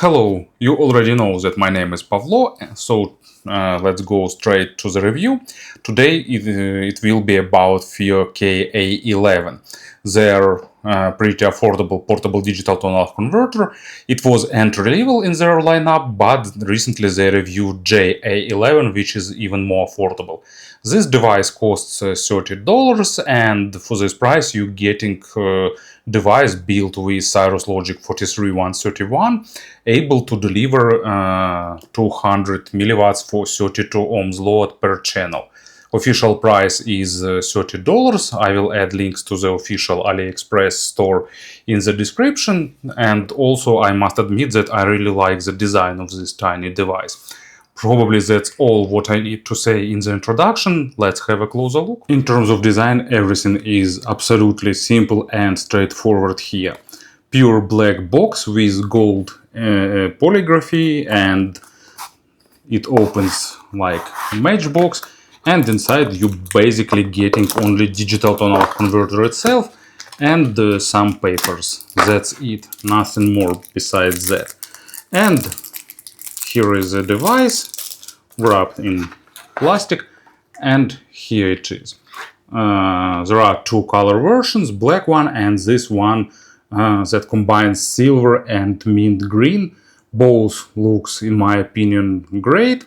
Hello, you already know that my name is Pavlo, so let's go straight to the review. Today it will be about FiiO KA11, their pretty affordable portable digital to-analog converter. It was entry level in their lineup, but recently they reviewed JA11, which is even more affordable. This device costs $30, and for this price you're getting device built with Cirrus Logic 43131, able to deliver 200 milliwatts for 32 ohms load per channel. Official price is $30. I will add links to the official AliExpress store in the description, and also I must admit that I really like the design of this tiny device. Probably that's all what I need to say in the introduction. Let's have a closer look. In terms of design, everything is absolutely simple and straightforward here. Pure black box with gold polygraphy, and it opens like a matchbox, and inside you basically getting only digital to-analog converter itself and some papers. That's it, nothing more besides that. And here is a device wrapped in plastic, and here it is. There are two color versions, black one and this one that combines silver and mint green. Both looks, in my opinion, great.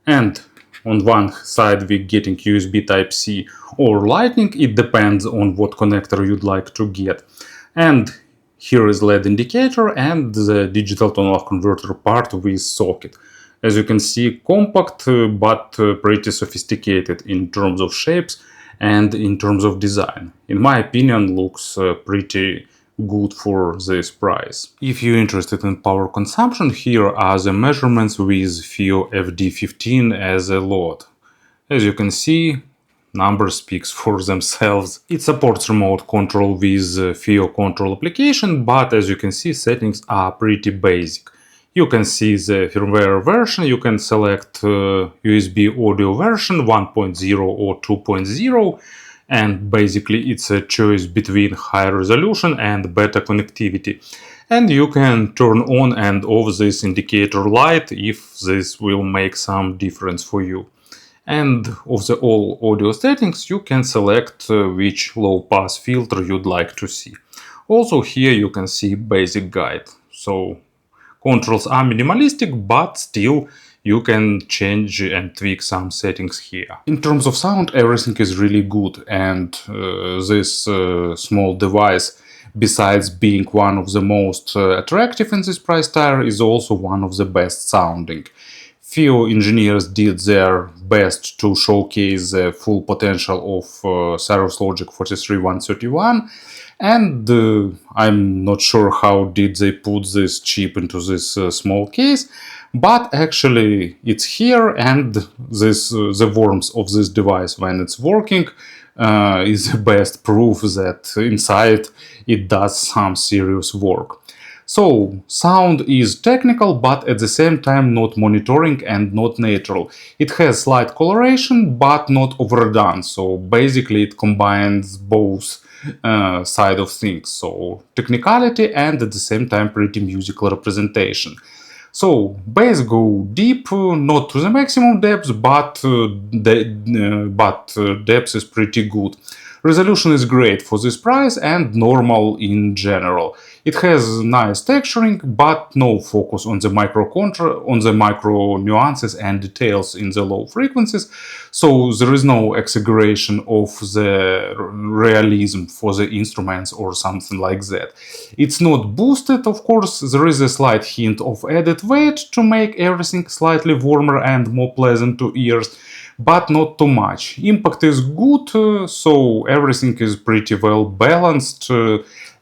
And on one side we're getting USB Type-C or Lightning, it depends on what connector you'd like to get. And here is LED indicator and the digital to-analog converter part with socket. As you can see, compact but pretty sophisticated in terms of shapes and in terms of design. In my opinion, looks pretty good for this price. If you're interested in power consumption, here are the measurements with FiiO FD15 as a load. As you can see, number speaks for themselves. It supports remote control with FiiO control application, but as you can see, settings are pretty basic. You can see the firmware version, you can select USB audio version 1.0 or 2.0, and basically it's a choice between high resolution and better connectivity. And you can turn on and off this indicator light if this will make some difference for you. And of the all audio settings you can select which low pass filter you'd like to see. Also here you can see basic guide. So controls are minimalistic, but still you can change and tweak some settings here. In terms of sound, everything is really good, and this small device, besides being one of the most attractive in this price tier, is also one of the best sounding. FiiO engineers did their best to showcase the full potential of Cirrus Logic 43131, and I'm not sure how did they put this chip into this small case, but actually it's here, and the warmth of this device when it's working is the best proof that inside it does some serious work. So, sound is technical, but at the same time not monitoring and not natural. It has slight coloration, but not overdone, so basically it combines both side of things. So, technicality and at the same time pretty musical representation. So, bass go deep, not to the maximum depth, but depth is pretty good. Resolution is great for this price and normal in general. It has nice texturing, but no focus on the micro nuances and details in the low frequencies. So there is no exaggeration of the realism for the instruments or something like that. It's not boosted, of course. There is a slight hint of added weight to make everything slightly warmer and more pleasant to ears, but not too much. Impact is good, so everything is pretty well balanced,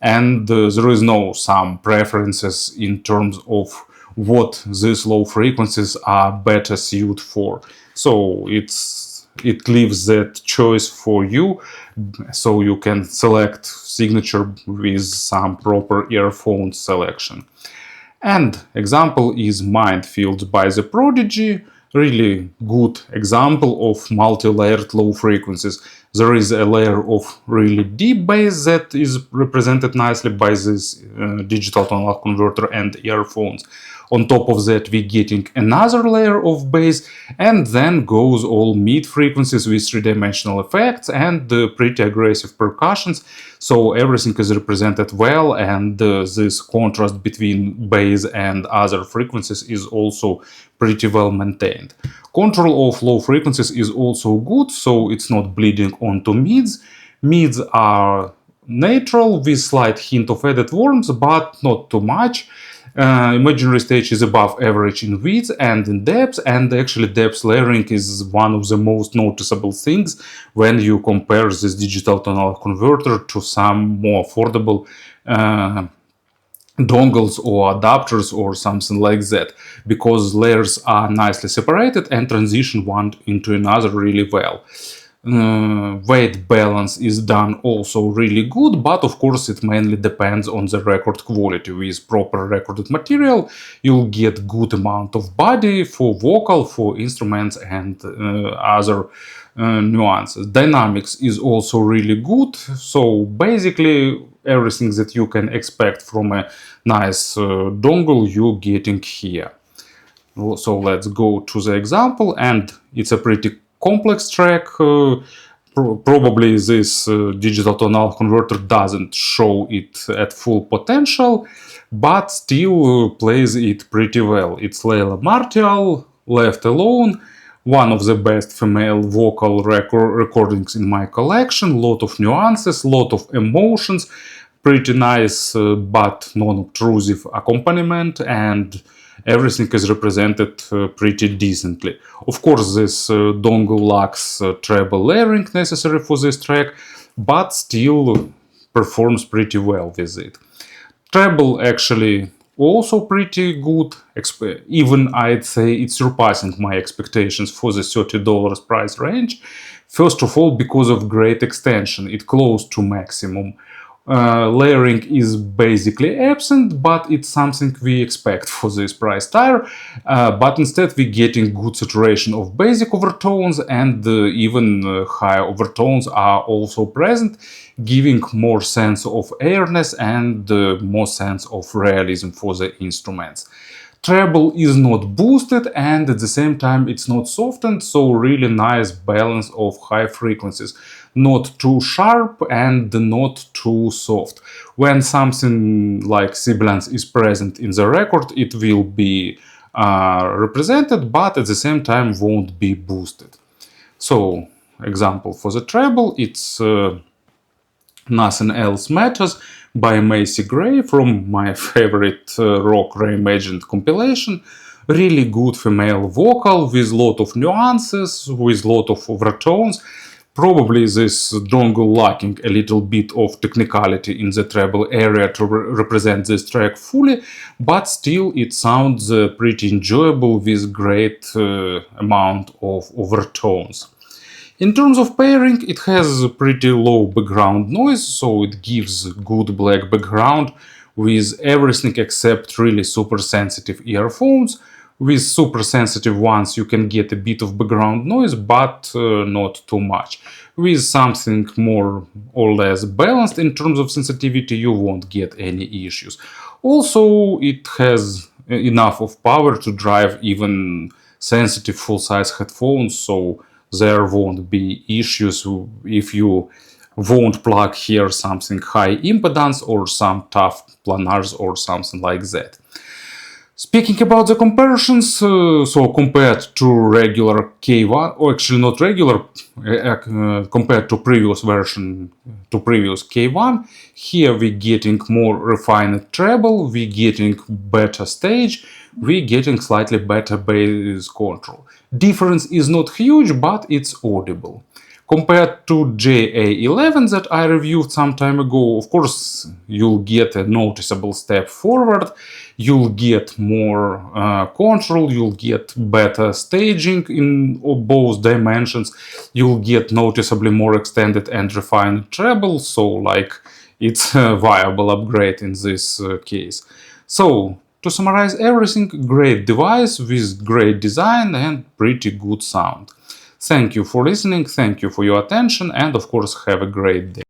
and there is no some preferences in terms of what these low frequencies are better suited for. So it leaves that choice for you, so you can select signature with some proper earphone selection. And example is Mindfields by the Prodigy. Really good example of multi-layered low frequencies. There is a layer of really deep bass that is represented nicely by this digital to analog converter and earphones. On top of that, we're getting another layer of bass, and then goes all mid frequencies with three-dimensional effects and pretty aggressive percussions. So everything is represented well, and this contrast between bass and other frequencies is also pretty well maintained. Control of low frequencies is also good, so it's not bleeding onto mids. Mids are neutral with slight hint of added warmth, but not too much. Imaginary stage is above average in width and in depth, and actually depth layering is one of the most noticeable things when you compare this digital to analog converter to some more affordable dongles or adapters or something like that, because layers are nicely separated and transition one into another really well. Weight balance is done also really good, but of course it mainly depends on the record quality. With proper recorded material, you'll get good amount of body for vocal, for instruments, and other nuances. Dynamics is also really good, so basically everything that you can expect from a nice dongle you're getting here. So let's go to the example, and it's a pretty complex track. Probably this digital to analog converter doesn't show it at full potential, but still plays it pretty well. It's Leïla Martial, Left Alone, one of the best female vocal recordings in my collection. Lot of nuances, lot of emotions, pretty nice but non-obtrusive accompaniment, and everything is represented pretty decently. Of course, this dongle lacks treble layering necessary for this track, but still performs pretty well with it. Treble actually also pretty good, even I'd say it's surpassing my expectations for the $30 price range. First of all, because of great extension, it's close to maximum. Layering is basically absent, but it's something we expect for this price tier. But instead we're getting good saturation of basic overtones, and even higher overtones are also present, giving more sense of airness and more sense of realism for the instruments. Treble is not boosted, and at the same time it's not softened, so really nice balance of high frequencies. Not too sharp and not too soft. When something like sibilance is present in the record, it will be represented, but at the same time won't be boosted. So, example for the treble, it's Nothing Else Matters by Macy Gray from my favorite rock reimagined compilation. Really good female vocal with lot of nuances, with lot of overtones. Probably this dongle lacking a little bit of technicality in the treble area to represent this track fully, but still it sounds pretty enjoyable with great amount of overtones. In terms of pairing, it has a pretty low background noise, so it gives good black background with everything except really super sensitive earphones. With super sensitive ones you can get a bit of background noise, but not too much. With something more or less balanced in terms of sensitivity, you won't get any issues. Also, it has enough of power to drive even sensitive full-size headphones, so there won't be issues if you won't plug here something high impedance or some tough planars or something like that. Speaking about the comparisons, so compared to regular K1, or actually not regular, compared to previous version, to previous K1, here we're getting more refined treble, we're getting better stage, we're getting slightly better bass control. Difference is not huge, but it's audible. Compared to JA11 that I reviewed some time ago, of course, you'll get a noticeable step forward, you'll get more control, you'll get better staging in both dimensions, you'll get noticeably more extended and refined treble, so like it's a viable upgrade in this case. So, to summarize everything, great device with great design and pretty good sound. Thank you for listening, thank you for your attention, and of course have a great day.